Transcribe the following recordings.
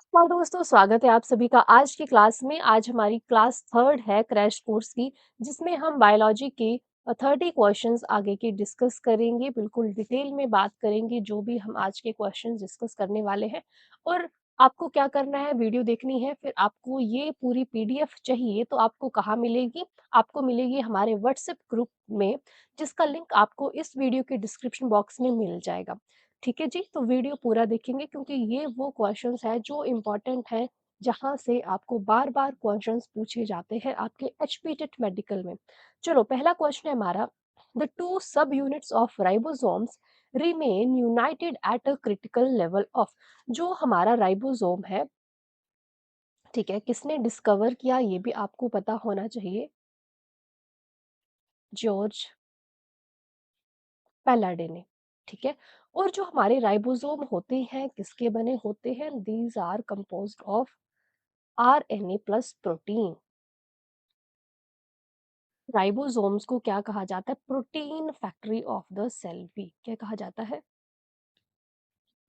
नमस्कार दोस्तों, स्वागत है आप सभी का आज की क्लास में। आज हमारी क्लास थर्ड है क्रैश कोर्स की, जिसमें हम बायोलॉजी के 30 क्वेश्चंस आगे के डिस्कस करेंगे। बिल्कुल डिटेल में बात करेंगे जो भी हम आज के क्वेश्चंस डिस्कस करने वाले हैं। और आपको क्या करना है, वीडियो देखनी है। फिर आपको ये पूरी पीडीएफ चाहिए तो आपको कहाँ मिलेगी? आपको मिलेगी हमारे व्हाट्सएप ग्रुप में, जिसका लिंक आपको इस वीडियो के डिस्क्रिप्शन बॉक्स में मिल जाएगा। ठीक है जी, तो वीडियो पूरा देखेंगे क्योंकि ये वो क्वेश्चंस हैं जो इम्पोर्टेंट हैं, जहाँ से आपको बार-बार क्वेश्चंस पूछे जाते हैं आपके एचपीटेट मेडिकल में। चलो पहला क्वेश्चन है हमारा, द टू सब units of ribosomes remain United at a critical level of. जो हमारा राइबोसोम है, ठीक है, किसने डिस्कवर किया ये भी आपको पता होना चाहिए। जॉर्ज पैलाडे ने। ठीक है। और जो हमारे राइबोसोम होते हैं किसके बने होते हैं? These are composed of RNA plus protein. Ribosomes को क्या कहा जाता है? Protein factory of the cell भी क्या कहा जाता है?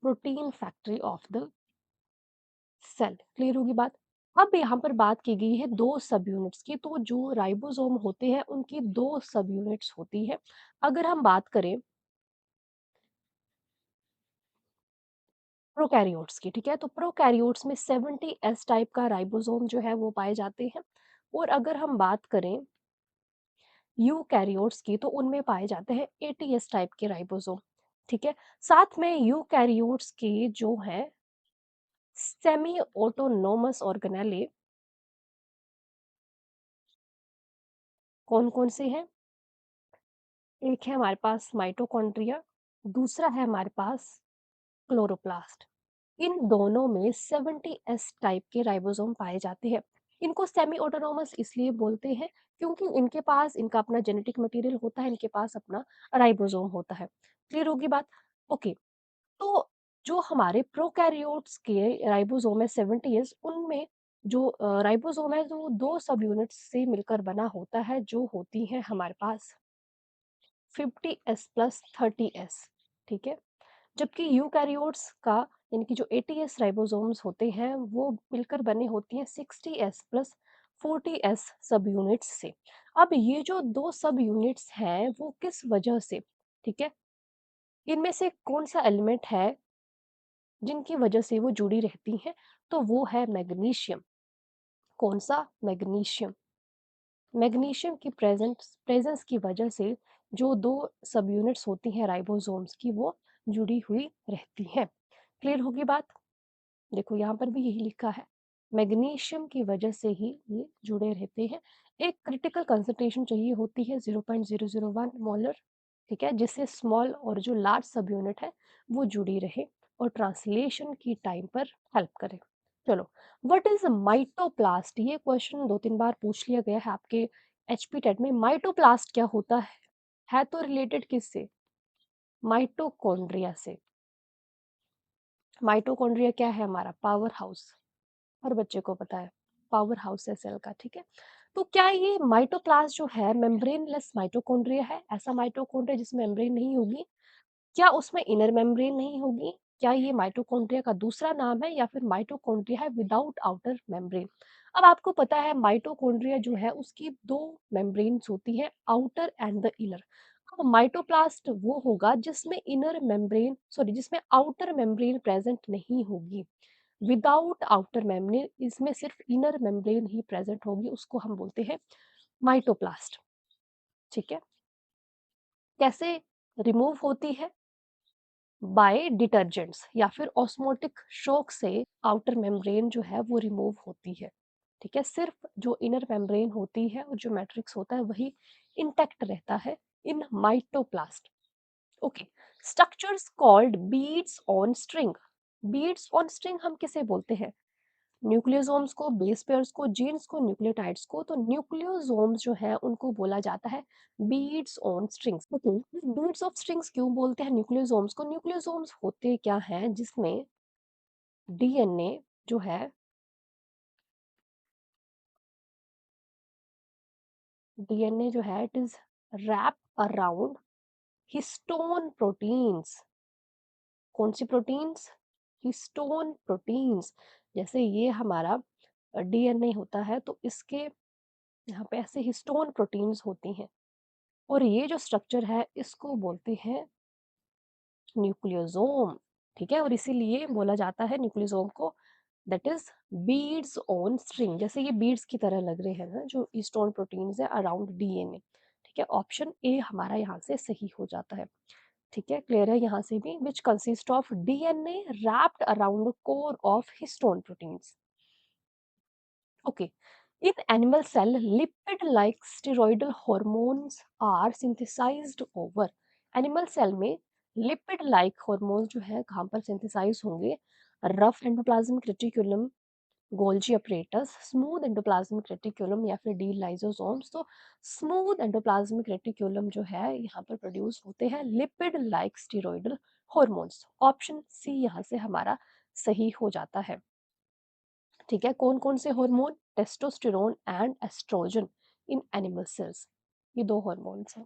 Protein factory of the cell. Clear होगी बात? अब यहाँ पर बात की गई है दो सब यूनिट्स की, तो जो राइबोसोम होते हैं उनकी दो सब यूनिट्स होती है। अगर हम बात करें प्रोकैरियोट्स की, ठीक है, तो प्रोकैरियोट्स में 70 एस टाइप का राइबोसोम जो है वो पाए जाते हैं। और अगर हम बात करें यूकैरियोट्स की, तो उनमें पाए जाते हैं 80 एस टाइप के राइबोसोम। ठीक है। साथ में यूकैरियोट्स के जो है सेमी ऑटोनोमस ऑर्गेनेले कौन कौन से हैं? एक है हमारे पास माइटोकॉन्ड्रिया, दूसरा है हमारे पास क्लोरोप्लास्ट। इन दोनों में 70 एस टाइप के राइबोसोम पाए जाते हैं। इनको सेमी ऑटोनोमस इसलिए बोलते हैं क्योंकि इनके पास इनका अपना जेनेटिक मटेरियल होता है, इनके पास अपना राइबोसोम होता है। क्लियर होगी बात? ओके। तो जो हमारे प्रोकैरियोट्स के राइबोसोम है 70 एस, उनमें जो राइबोसोम है जो दो सब यूनिट्स से मिलकर बना होता है, जो होती है हमारे पास 50 एस प्लस 30 एस। ठीक है। जबकि यूकैरियोट्स का यानी कि जो 80 एस राइबोसोम्स होते हैं वो मिलकर बने होती हैं 60 एस प्लस 40 एस सब यूनिट्स से। अब ये जो दो सब यूनिट्स हैं वो किस वजह से, ठीक है, इनमें से कौन सा एलिमेंट है जिनकी वजह से वो जुड़ी रहती हैं? तो वो है मैग्नीशियम। कौन सा? मैग्नीशियम। मैग्नीशियम की प्रेजेंस की वजह से जो दो सब यूनिट्स होती हैं राइबोसोम्स की वो जुड़ी हुई रहती हैं। क्लियर होगी बात? देखो यहाँ पर भी यही लिखा है, मैग्नीशियम की वजह से ही ये जुड़े रहते हैं। एक क्रिटिकल कंसंट्रेशन चाहिए होती है 0.001 मोलर, ठीक है, जिससे स्मॉल और जो लार्ज सब यूनिट है वो जुड़ी रहे और ट्रांसलेशन की टाइम पर हेल्प करे। चलो, व्हाट इज माइटोप्लास्ट? ये क्वेश्चन दो तीन बार पूछ लिया गया है आपके एचपी टेट में। माइटोप्लास्ट क्या होता है तो रिलेटेड किससे? माइटोकॉन्ड्रिया से। माइटोकॉन्ड्रिया क्या है? हमारा पावर हाउस। हर बच्चे को पता है, पावर हाउस है सेल का। ठीक है। तो क्या ये माइटोप्लास्ट जो है मेम्ब्रेनलेस माइटोकॉन्ड्रिया है? ऐसा माइटोकॉन्ड्रिया जिसमें मेम्ब्रेन नहीं होगी? क्या उसमें इनर मेम्ब्रेन नहीं होगी? क्या ये माइटोकॉन्ड्रिया का दूसरा नाम है या फिर माइटोकॉन्ड्रिया है विदाउट आउटर मेम्ब्रेन? अब आपको पता है माइटोकॉन्ड्रिया जो है उसकी दो मेम्ब्रेन्स होती है, आउटर एंड द इनर। अब माइटोप्लास्ट वो होगा जिसमें इनर मेम्ब्रेन सॉरी जिसमें आउटर मेम्ब्रेन प्रेजेंट नहीं होगी। विदाउट आउटर मेम्ब्रेन, इसमें सिर्फ इनर मेम्ब्रेन ही प्रेजेंट होगी, उसको हम बोलते हैं माइटोप्लास्ट। ठीक है। कैसे रिमूव होती है? बाय डिटर्जेंट्स या फिर ऑस्मोटिक शॉक से आउटर मेम्ब्रेन जो है वो रिमूव होती है। ठीक है। सिर्फ जो इनर मेम्ब्रेन होती है और जो मैट्रिक्स होता है वही इंटैक्ट रहता है in mitoplast. Okay. Structures called beads on string. Beads on string हम किसे बोलते हैं? न्यूक्लियोसोम्स को, बेस पेयर्स को, जीन्स को, न्यूक्लियोटाइड्स को। तो न्यूक्लियोसोम्स जो है उनको बोला जाता है beads on strings. Okay. Beads of strings क्यों बोलते हैं न्यूक्लियोसोम्स को? न्यूक्लियोसोम्स होते क्या हैं जिसमें डीएनए जो है, डीएनए जो है it is wrap around histone proteins. कौन सी प्रोटीन्स? Histone proteins. जैसे ये हमारा डीएनए होता है, तो इसके यहाँ पे ऐसे हिस्टोन प्रोटीन्स होती हैं, और ये जो स्ट्रक्चर है इसको बोलते हैं न्यूक्लियोसोम। ठीक है, और इसीलिए बोला जाता है न्यूक्लियोसोम को that is beads on string. जैसे ये बीड्स की तरह लग रहे हैं ना जो हिस्टोन प्रोटीन्स है अराउंड डीएनए। ठीक है, ऑप्शन ए हमारा यहाँ से सही हो जाता है। ठीक है, क्लियर है यहाँ से भी, which consist of DNA wrapped around core of histone proteins. Okay, in animal cell lipid like steroidal hormones are synthesized over। Animal cell में लिपिड लाइक हार्मोन्स जो है कहाँ पर सिंथेसाइज होंगे? Rough endoplasmic reticulum, Golgi apparatus, smooth endoplasmic reticulum या फिर the lysosomes. तो smooth endoplasmic reticulum जो है यहाँ पर प्रोड्यूस होते हैं lipid like steroidal hormones. Option C यहाँ से हमारा सही हो जाता है। ठीक है, कौन कौन से hormone? Testosterone and estrogen in animal cells, ये दो हार्मोन्स हैं।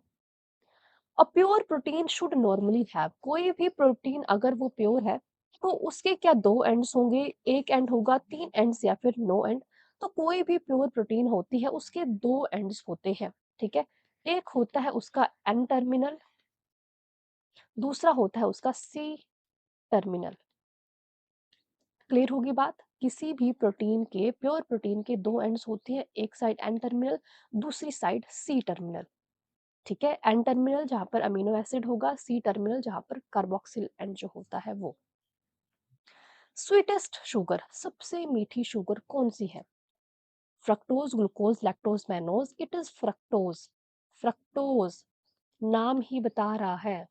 A pure protein should normally have, कोई भी प्रोटीन अगर वो प्योर है तो उसके क्या दो एंड्स होंगे? एक एंड होगा, तीन एंड्स या फिर नो एंड? तो कोई भी प्योर प्रोटीन होती है उसके दो एंड्स होते हैं। ठीक है, एक होता है उसका एन टर्मिनल, दूसरा होता है उसका सी टर्मिनल। क्लियर होगी बात? किसी भी प्रोटीन के, प्योर प्रोटीन के दो एंड्स होती हैं, एक साइड एन टर्मिनल, दूसरी साइड सी टर्मिनल। ठीक है, एन टर्मिनल जहां पर अमीनो एसिड होगा, सी टर्मिनल जहां पर कार्बोक्सिल एंड जो होता है वो। स्वीटेस्ट शुगर, सबसे मीठी शुगर कौन सी है? Fructose, glucose, lactose, mannose? It is fructose. Fructose नाम ही बता रहा है,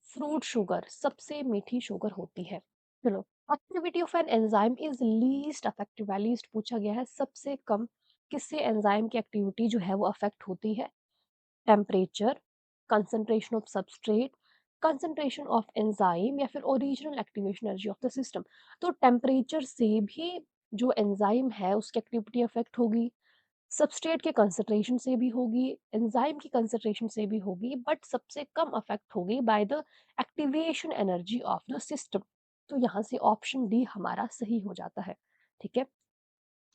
फ्रूट शुगर सबसे मीठी शुगर होती है। चलो, activity of an enzyme is least affective, least पूछा गया है, सबसे कम किससे एंजाइम की एक्टिविटी जो है वो अफेक्ट होती है? Temperature, concentration of substrate, concentration of enzyme या फिर original activation energy of the system. तो टेम्परेचर से भी जो एंजाइम है उसकी एक्टिविटी अफेक्ट होगी, सबस्ट्रेट के कंसंट्रेशन से भी होगी, एंजाइम की कंसंट्रेशन से भी होगी, बट सबसे कम अफेक्ट होगी by the activation energy of the system. तो यहाँ से ऑप्शन डी हमारा सही हो जाता है। ठीक है,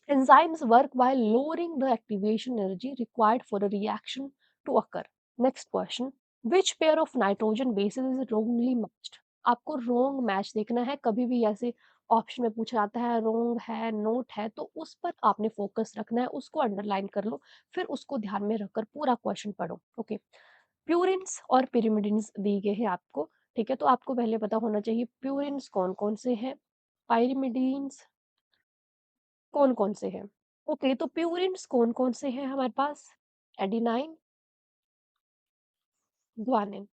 enzymes work while lowering the activation energy required for a reaction to occur। Next question, which pair of nitrogen bases is wrongly matched? आपको wrong match देखना है, कभी भी ऐसे ऑप्शन में पूछा जाता है wrong है, नोट है, तो उस पर आपने फोकस रखना है, उसको अंडरलाइन कर लो, फिर उसको ध्यान में रखकर पूरा क्वेश्चन पढ़ो। ओके, प्यूरिन्स और pyrimidines दिए गए हैं आपको। ठीक है, तो आपको पहले पता होना चाहिए प्यूरिन्स कौन कौन से हैं, pyrimidines कौन कौन से हैं। ओके, तो प्यूरिन्स कौन कौन से हैं हमारे पास? Adenine, guanine.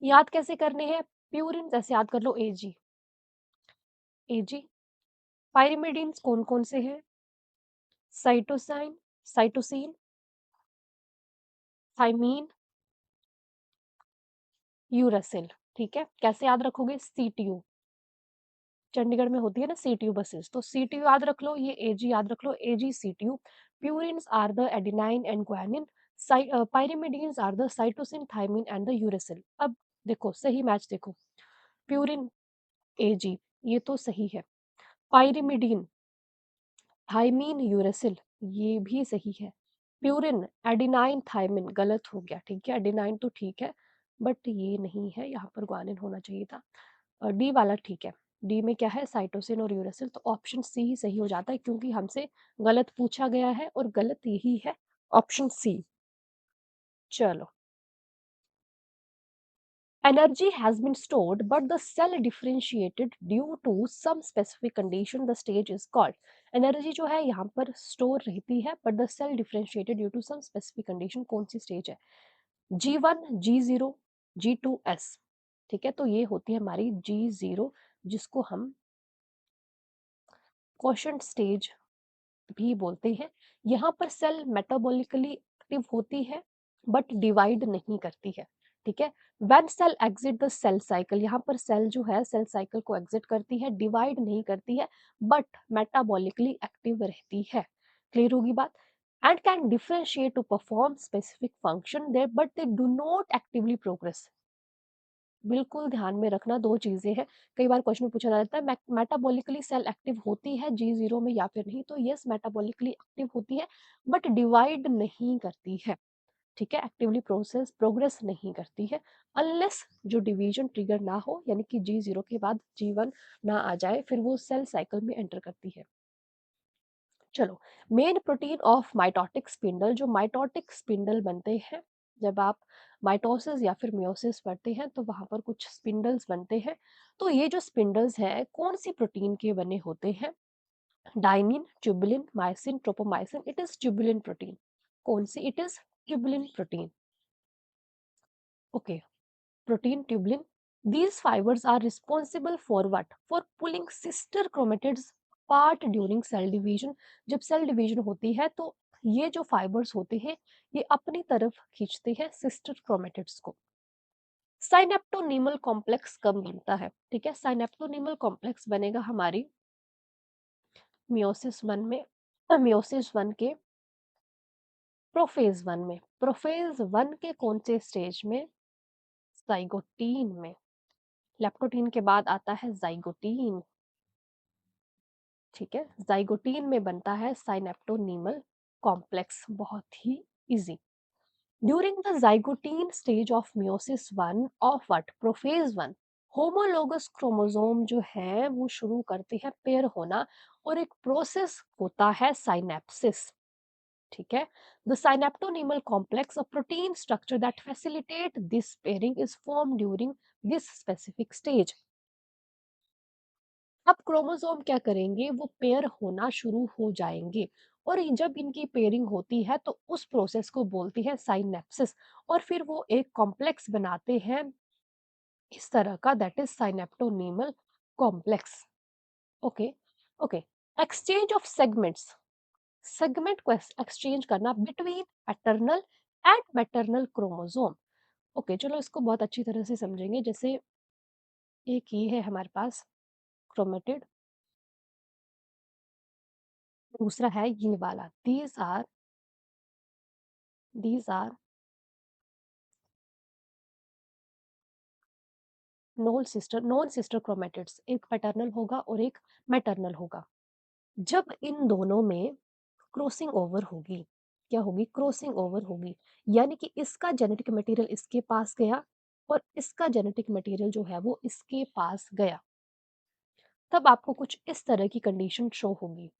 याद कैसे करने हैं प्यूरिन्स? ऐसे याद कर लो, एजी। एजी। पाइरिमिडीन्स कौन कौन से हैं? Cytosine, cytosine, thymine, uracil. ठीक है, कैसे याद रखोगे? सीटीयू, चंडीगढ़ में होती है ना सीटीयू बसेस, तो सीटीयू याद रख लो, ये एजी याद रख लो, AG CTU. Purines are the adenine and guanine, pyrimidines are the cytosine, thymine and the uracil. अब देखो सही मैच देखो, प्यूरिन एजी, ये तो सही है। पाइरिमिडीन, थाइमीन, यूरेसिल, ये भी सही है। प्यूरिन, एडिनाइन, थाइमिन गलत हो गया। ठीक है, एडिनाइन तो ठीक है बट ये नहीं है, यहाँ पर ग्वानिन होना चाहिए था। और डी वाला ठीक है, डी में क्या है? साइटोसिन और यूरेसिल। तो ऑप्शन सी ही सही हो जाता है क्योंकि हमसे गलत पूछा गया है और गलत यही है, ऑप्शन सी। चलो, energy has been stored but the cell differentiated due to some specific condition, the stage is called। energy जो है यहाँ पर स्टोर रहती है but the cell differentiated due to some specific condition, कौन सी स्टेज है? G1, G0, G2S। ठीक है, तो ये होती है हमारी G0, जिसको हम क्वोशंट स्टेज भी बोलते हैं। यहाँ पर सेल मेटाबॉलिकली एक्टिव होती है बट डिवाइड नहीं करती है। ठीक है, when cell exit the cell cycle, यहाँ पर सेल जो है सेल साइकिल को एग्जिट करती है, डिवाइड नहीं करती है बट मेटाबॉलिकली एक्टिव रहती है। क्लियर होगी बात? And can differentiate to perform specific function there but they do not actively progress. बिल्कुल ध्यान में रखना 2 चीज़ें हैं। कई बार क्वेश्चन में पूछा जाता है मेटाबॉलिकली सेल एक्टिव होती है G0 में या फिर नहीं? तो यस, मेटाबॉलिकली एक्टिव होती है, बट डिवाइड नहीं करती है। ठीक है? एक्टिवली प्रोग्रेस नहीं करती है, अनलेस जो डिवीजन ट्रिगर ना हो, यानी कि G0 के बाद G1 ना आ जाए, फिर वो सेल साइकिल में एंटर करती है। चलो, main protein of mitotic spindle, जो माइटोटिक स्पिंडल बनते हैं जब आप माइटोसिस या फिर मियोसिस पढ़ते हैं, तो वहां पर कुछ स्पिंडल्स बनते हैं। तो ये जो स्पिंडल्स हैं कौन सी प्रोटीन के बने होते हैं? Dynein, tubulin, myosin, tropomyosin. It is tubulin protein. कौन सी? It is tubulin protein. Okay, protein tubulin. These fibers are responsible for what? For pulling sister chromatids apart during cell division. जब cell division होती है तो ये जो fibres होते हैं ये अपनी तरफ खींचते हैं सिस्टर क्रोमेटिड्स को। साइनेप्टोनीमल कॉम्प्लेक्स कब बनता है? ठीक है, साइनेप्टोनीमल कॉम्प्लेक्स बनेगा हमारी मियोसिस वन में, मियोसिस वन के प्रोफेज वन में। प्रोफेज वन के कौन से स्टेज में? जाइगोटीन में। लेप्टोटीन के बाद आता है जाइगोटीन। ठीक है, जाइगोटीन में बनता है साइनेप्टोनीमल कॉम्प्लेक्स। बहुत ही easy. During the zygotene stage of meiosis one of what? Prophase one, homologous chromosome जो है वो शुरू करते हैं पेयर होना, और एक प्रोसेस होता है साइनेप्सिस। ठीक है, the synaptonemal complex, a protein structure that facilitate this pairing, is form during this specific stage. अब क्रोमोसोम क्या करेंगे? वो पेयर होना शुरू हो जाएंगे, और जब इनकी पेयरिंग होती है तो उस प्रोसेस को बोलते हैं साइनेप्सिस, और फिर वो एक कॉम्प्लेक्स बनाते हैं इस तरह का, that is synaptonemal complex. Okay. Okay, exchange of segments, segment को एक्सचेंज करना between paternal and maternal chromosome. Okay, चलो इसको बहुत अच्छी तरह से समझेंगे। जैसे एक ये है हमारे पास क्रोमेटिड, दूसरा है ये वाला। These are non sister chromatids. एक पैटर्नल होगा और एक मैटरनल होगा। जब इन दोनों में क्रॉसिंग ओवर होगी, क्या होगी? क्रॉसिंग ओवर होगी, यानी कि इसका जेनेटिक मटेरियल इसके पास गया और इसका जेनेटिक मटेरियल जो है वो इसके पास गया, तब आपको कुछ इस तरह की कंडीशन शो होगी।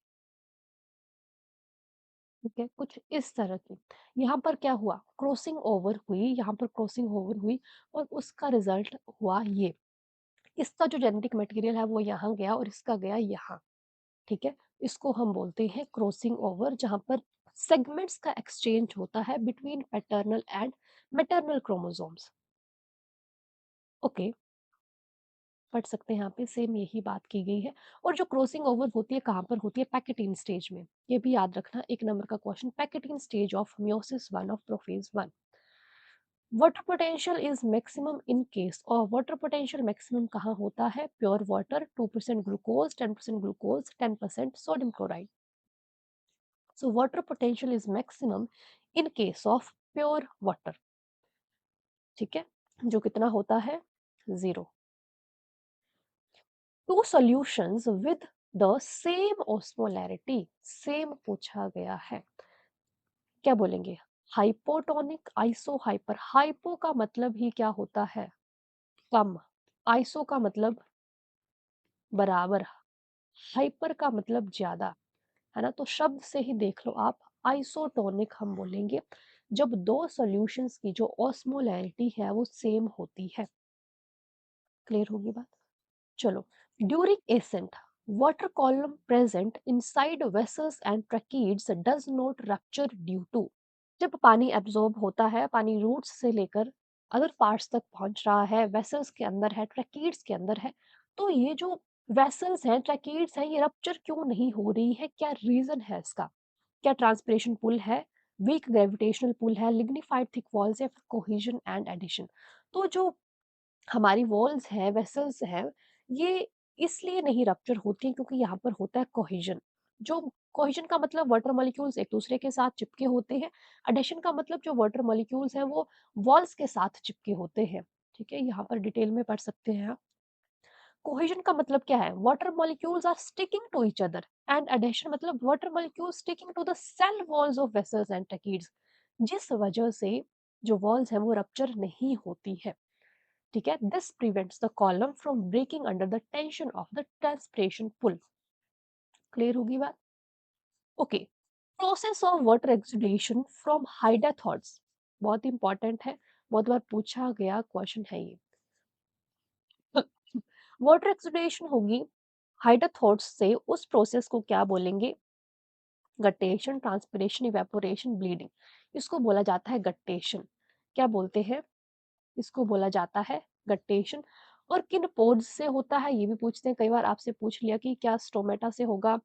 ठीक है, कुछ इस तरह की। यहाँ पर क्या हुआ? क्रॉसिंग ओवर हुई, यहाँ पर क्रॉसिंग ओवर हुई, और उसका रिजल्ट हुआ ये। इसका जो जेनेटिक मटेरियल है वो यहाँ गया और इसका गया यहाँ। ठीक है, इसको हम बोलते हैं क्रॉसिंग ओवर, जहाँ पर सेगमेंट्स का एक्सचेंज होता है between paternal and maternal chromosomes. Okay, पढ़ सकते हैं यहाँ पे सेम यही बात की गई है। और जो क्रॉसिंग ओवर होती है कहाँ पर होती है? पैकेटीन स्टेज में। ये भी याद रखना, एक नंबर का question, pachytene stage of meiosis one of prophase one. Water potential is maximum in case, और वाटर पोटेंशियल मैक्सिमम कहाँ होता है? Pure water, 2% glucose, 10% glucose, 10% sodium chloride. So water potential is maximum in case of pure water। ठीक है, जो कितना होता है? 0। Two solutions with the same osmolarity, same पूछा गया है, क्या बोलेंगे? Hypotonic, iso hyper. हाइपो का मतलब ही क्या होता है? कम। आइसो का मतलब बराबर। हाइपर का मतलब ज्यादा, है ना? तो शब्द से ही देख लो आप, आइसोटोनिक हम बोलेंगे जब दो सॉल्यूशंस की जो ऑस्मोलैरिटी है वो सेम होती है। क्लियर होगी बात? चलो, during ascent, water column present inside vessels and tracheids does not rupture due to. जब पानी एब्जॉर्ब होता है, पानी रूट्स से लेकर अदर पार्ट्स तक पहुंच रहा है, वेसल्स के अंदर है, ट्रैकीड्स के अंदर है, तो ये जो वेसल्स हैं, ट्रैकीड्स हैं, ये रप्चर क्यों नहीं हो रही है? क्या रीजन है इसका? क्या ट्रांसपिरेशन पुल है, वीक ग्रेविटेशनल पुल है, लिग्निफाइड थिक वॉल्स, या फिर कोहेजन एंड एडिशन? तो जो हमारी वॉल्स हैं, वेसल्स हैं, ये इसलिए नहीं रप्चर होती हैं क्योंकि यहाँ पर होता है कोहेजन। जो कोहेजन का मतलब वाटर मॉलिक्यूल्स एक दूसरे के साथ चिपके होते हैं। एडिशन का मतलब जो वाटर मॉलिक्यूल्स हैं वो वॉल्स के साथ चिपके होते हैं। ठीक है, यहाँ पर डिटेल में पढ़ सकते हैं आप। कोहेजन का मतलब क्या है? Water molecules are sticking to each other, and adhesion मतलब water molecules sticking to the cell walls of vessels and tracheids, जिस वजह से जो वॉल्स है वो रप्चर नहीं होती है। ठीक है, this prevents the column from breaking under the tension of the transpiration pull. Clear होगी बात? Okay, process of water exudation from hydathodes, बहुत इंपॉर्टेंट है, बहुत बार पूछा गया क्वेश्चन है ये। वाटर एक्सुडेशन होगी हाइडाथॉट्स से, उस प्रोसेस को क्या बोलेंगे? गट्टेशन, ट्रांसपिरेशन, इवेपोरेशन, ब्लीडिंग, इसको बोला जाता है गट्टेशन। क्या बोलते हैं? इसको बोला जाता है गट्टेशन। और किन पोर्स से होता है ये भी पूछते हैं, कई बार आपसे पूछ लिया कि क्या स्टोमेटा से होगा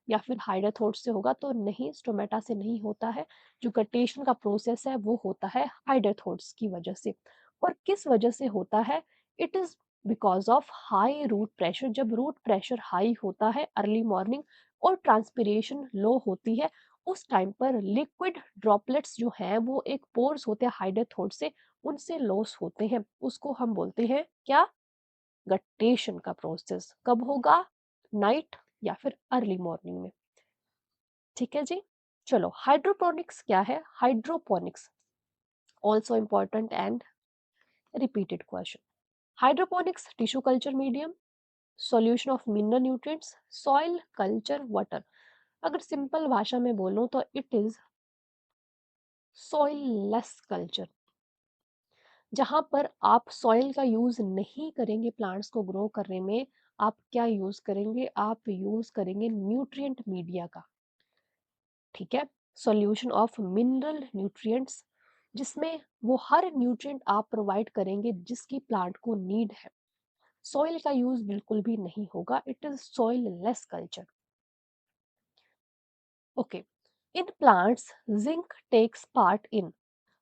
या फिर हाइडाथोट्स से होगा, तो नहीं, स्टोमेटा से नहीं होता है। जो गट्टेशन का प्रोसेस है वो होता है हाइडाथोट्स की वजह से। और किस वजह से होता है? It is because of high root pressure. जब रूट प्रेशर हाई होता है अर्ली मॉर्निंग और ट्रांसपिरेशन लो होती है, उस टाइम पर लिक्विड ड्रॉपलेट्स जो हैं वो एक पोर्स होते हैं हाइडाथोट से, उनसे लॉस होते हैं, उसको हम बोलते हैं क्या? गट्टेशन का प्रोसेस। कब होगा? नाइट या फिर अर्ली मॉर्निंग में। ठीक है जी। चलो, हाइड्रोपोनिक्स क्या है? Hydroponics also important and repeated question. Hydroponics tissue culture medium, solution of mineral nutrients, soil culture, water. अगर सिंपल भाषा में बोलूं तो it is soilless culture, जहां पर आप सॉइल का यूज नहीं करेंगे प्लांट्स को ग्रो करने में। आप क्या यूज करेंगे? आप यूज करेंगे न्यूट्रिएंट मीडिया का। ठीक है, सॉल्यूशन ऑफ मिनरल न्यूट्रिएंट्स, जिसमें वो हर न्यूट्रिएंट आप प्रोवाइड करेंगे जिसकी प्लांट को नीड है। सॉइल का यूज बिल्कुल भी नहीं होगा, it is soilless culture. Okay, in plants zinc takes part in,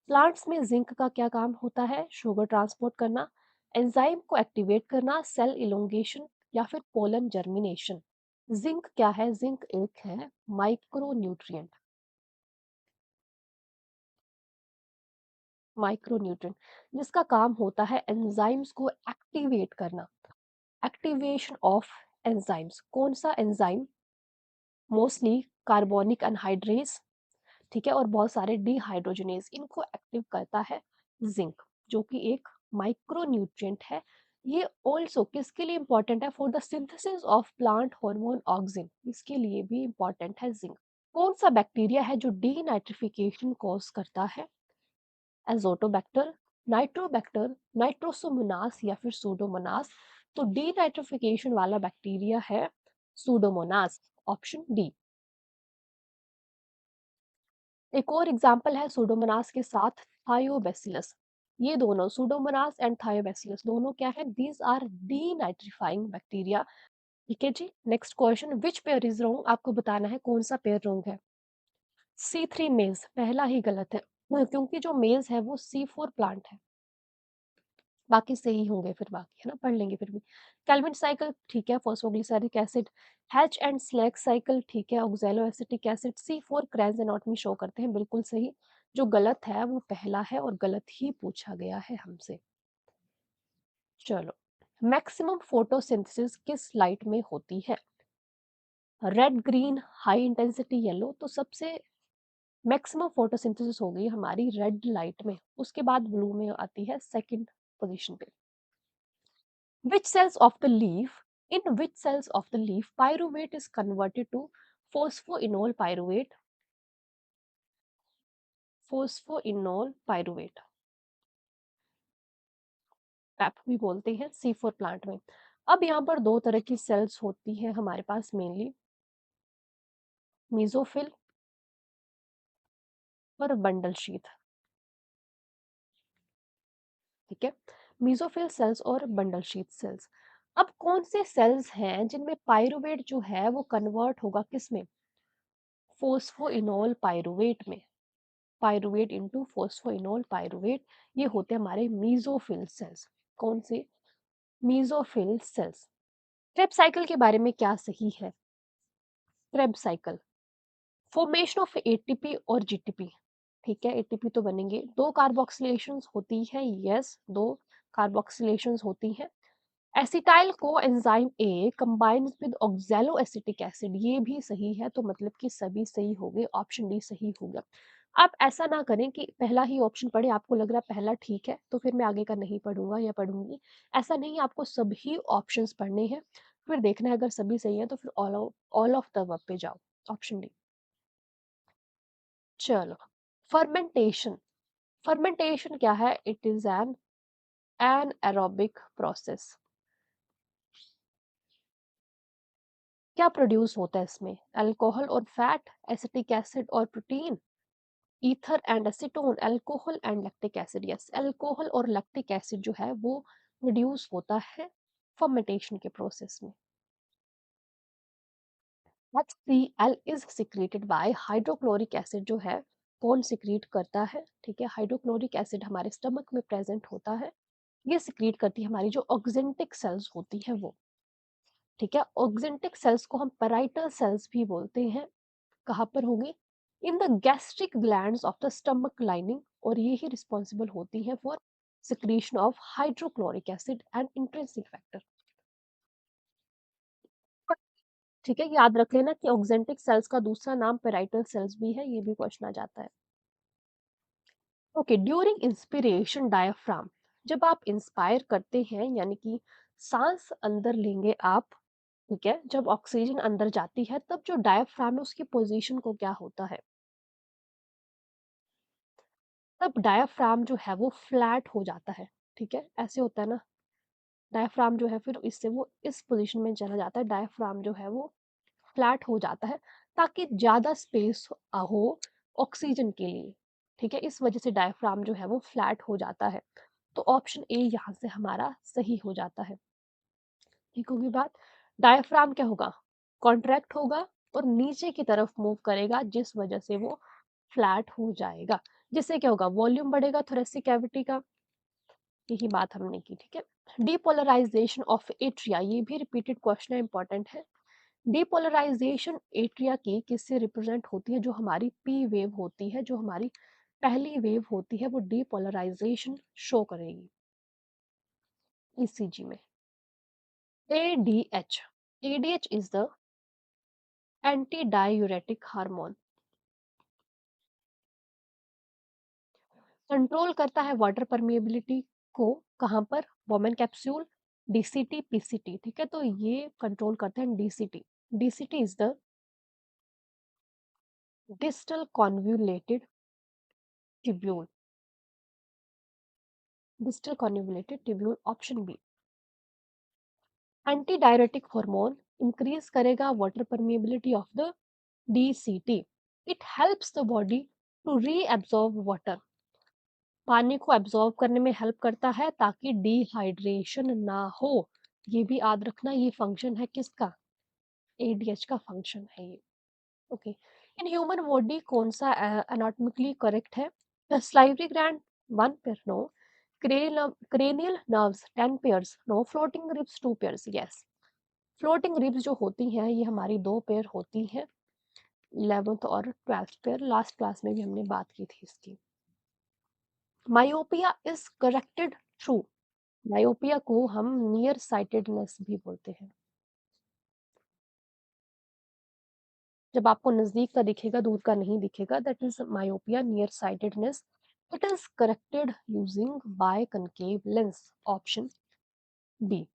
plants में जिंक का क्या काम होता है? शुगर ट्रांसपोर्ट करना, एंजाइम को एक्टिवेट करना, सेल इलोंगेशन या फिर पोलन जर्मिनेशन। जिंक क्या है? जिंक एक है माइक्रोन्यूट्रिएंट। माइक्रोन्यूट्रिएंट जिसका काम होता है एंजाइम्स को एक्टिवेट करना। एक्टिवेशन ऑफ एंजाइम्स, कौन सा एंजाइम? मोस्टली कार्बोनिक अनहाइड्रेस, ठीक है, और बहुत सारे डिहाइड्रोजनेज, इनको एक्टिव करता है जिंक, जो कि एक माइक्रोन्यूट्रिएंट है। ये ऑल्सो किसके लिए इंपॉर्टेंट है? For the synthesis of plant hormone auxin, इसके लिए भी इंपॉर्टेंट है जिंक। कौन सा बैक्टीरिया है जो डीनाइट्रिफिकेशन कॉज करता है? एजोटोबैक्टर, नाइट्रोबैक्टर, नाइट्रोसोमोनास या फिर सूडोमोनास। तो डीनाइट्रिफिकेशन वाला बैक्टीरिया है सूडोमोनास, ऑप्शन डी। एक और एग्जाम्पल है सूडोमोनास के साथ थायोबैसिलस। ये दोनों सूडोमोनास एंड थायोबैसिलस दोनों क्या है? These are denitrifying bacteria. ठीक है जी। Next question, which pair is wrong? आपको बताना है कौन सा पेयर रॉन्ग है। C3 मेज पहला ही गलत है, क्योंकि जो मेज है वो C4 प्लांट है। बाकी सही होंगे फिर, बाकी है ना, पढ़ लेंगे फिर भी। कैल्विन साइकिल ठीक है, phosphoglyceric acid. Hatch and Slack cycle ठीक है, ऑक्सैलो एसिटिक एसिड। C4 क्रेंज एनाटॉमी शो करते हैं, बिल्कुल सही। जो गलत है वो पहला है और गलत ही पूछा गया है हमसे। चलो, मैक्सिमम फोटोसिंथेसिस किस लाइट में होती है? Red, green, high intensity, yellow. तो सबसे मैक्सिमम फोटोसिंथेसिस होगी हमारी रेड लाइट में, उसके बाद ब्लू में आती है सेकंड पोजीशन पे। Which cells of the leaf, in which cells of the leaf pyruvate is converted to phosphoenol pyruvate? Phosphoenol pyruvate, PEP भी बोलते हैं, C4 प्लांट में। अब यहाँ पर दो तरह की सेल्स होती हैं हमारे पास मेनली, मीजोफिल और बंडल शीथ। ठीक है, मीजोफिल सेल्स और बंडल शीथ सेल्स। अब कौन से सेल्स हैं जिनमें पायरुवेट जो है वो कन्वर्ट होगा किस में? फोस्फोइनोल पायरुवेट में। पायरुवेट इनटू फोस्फोइनोल पायरुवेट, ये होते हैं हमारे मीजोफिल सेल्स। कौन से? Mesophyll cells. क्रेब साइकिल के बारे में क्या सही है? Krebs cycle, formation of ATP और जीटीपी। ठीक है, एटीपी तो बनेंगे, दो कार्बोक्सिलेशन होती है, यस, दो कार्बोक्सिलेशंस होती हैं। Acetyl co enzyme A combines with oxalo acid acid, ये भी सही है, तो मतलब कि सभी सही हो गए, ऑप्शन डी सही हो गया। आप ऐसा ना करें कि पहला ही ऑप्शन पढ़े, आपको लग रहा है पहला ठीक है तो फिर मैं आगे का नहीं पढ़ूंगा या पढ़ूंगी, ऐसा नहीं, आपको सभी ऑप्शंस पढ़ने हैं, फिर देखना है अगर सभी सही है तो फिर ऑल ऑफ द अबव पे जाओ, ऑप्शन डी। चलो, फर्मेंटेशन। फर्मेंटेशन क्या है? It is an anaerobic process. क्या प्रोड्यूस होता है इसमें? अल्कोहल और फैट, एसिटिक एसिड और protein, ether and acetone, alcohol and lactic acid. Yes, alcohol और लैक्टिक एसिड जो है वो प्रोड्यूस होता है फर्मेंटेशन के प्रोसेस में। HCl is secreted by hydrochloric acid, जो है कौन सिक्रीट करता है? ठीक है, हाइड्रोक्लोरिक एसिड हमारे स्टमक में प्रेजेंट होता है, ये सिक्रीट करती है हमारी जो ऑक्जेंटिक सेल्स होती है वो। ठीक है, ऑक्जेंटिक सेल्स को हम पेराइटल सेल्स भी बोलते हैं। कहाँ पर होगी? In the gastric glands of the stomach lining, और ये ही रिस्पॉन्सिबल होती है for secretion of hydrochloric acid and intrinsic factor. ठीक है, याद रख लेना कि ऑक्जेंटिक सेल्स का दूसरा नाम पेराइटल सेल्स भी है, ये भी क्वेश्चन आ जाता है। ओके, ड्यूरिंग इंस्पिरेशन डायफ्राम, जब आप इंस्पायर करते हैं यानी कि सांस अंदर लेंगे आप, ठीक है, जब ऑक्सीजन अंदर जाती है तब जो डायफ्राम है उसकी पोजीशन को क्या होता है? तब डायफ्राम जो है वो फ्लैट हो जाता है। ठीक है, ऐसे होता है ना, डायफ्राम जो है फिर इससे वो इस पोजीशन में चला जाता है, डायफ्राम जो है वो फ्लैट हो जाता है ताकि ज्यादा स्पेस हो ऑक्सीजन के लिए। ठीक है, इस वजह से डायफ्राम जो है वो फ्लैट हो जाता है, तो ऑप्शन ए यहाँ से हमारा सही हो जाता है। ठीक होगी बात? डायफ्राम क्या होगा? कॉन्ट्रैक्ट होगा और नीचे की तरफ मूव करेगा, जिस वजह से वो फ्लैट हो जाएगा, जिससे क्या होगा? वॉल्यूम बढ़ेगा थोरेसिक कैविटी का, यही बात हमने की। ठीक है, डीपोलराइजेशन ऑफ एट्रिया, ये भी रिपीटेड क्वेश्चन है, इंपॉर्टेंट है। डीपोलराइजेशन एट्रिया की किससे रिप्रेजेंट होती है? जो हमारी पी वेव होती है, जो हमारी पहली वेव होती है, वो डीपोलराइजेशन शो करेगी ईसीजी में। ADH, ADH is the antidiuretic hormone, control करता है वाटर परमिएबिलिटी को, कहाँ पर? Women capsule, DCT, PCT। ठीक है, तो ये कंट्रोल करते हैं DCT। DCT is the distal convoluted tubule, distal convoluted tubule, option B. Anti diuretic hormone increase करेगा water permeability of the DCT। It helps the body to reabsorb water, पानी को absorb करने में हेल्प करता है ताकि डिहाइड्रेशन ना हो। ये भी याद रखना, ये फंक्शन है किसका? ADH का फंक्शन है ये। ओके, इन ह्यूमन बॉडी कौन सा एनाटॉमिकली करेक्ट है? Salivary gland 1 pair, no. Cranial nerves 10 pairs, no. Floating ribs 2 pairs, yes. Floating ribs जो होती हैं ये हमारी 2 पेयर होती हैं, 11th और 12th पेयर, लास्ट क्लास में भी हमने बात की थी इसकी। Myopia is corrected through, myopia को हम नियर साइटेडनेस भी बोलते हैं, जब आपको नजदीक का दिखेगा दूर का नहीं दिखेगा, that is myopia, near sightedness. It is corrected using by concave lens, option B.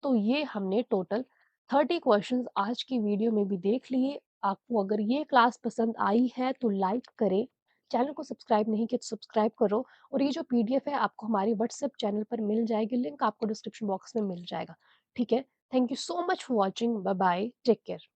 तो ये हमने टोटल 30 क्वेश्चंस आज की वीडियो में भी देख लिए। आपको अगर ये क्लास पसंद आई है तो लाइक करें, चैनल को सब्सक्राइब नहीं किया तो सब्सक्राइब करो, और ये जो PDF है आपको हमारे व्हाट्सएप चैनल पर मिल जाएगी, लिंक आपको डिस्क्रिप्शन बॉक्स में मिल जाएगा। ठीक है, thank you so much for watching, bye bye, take care.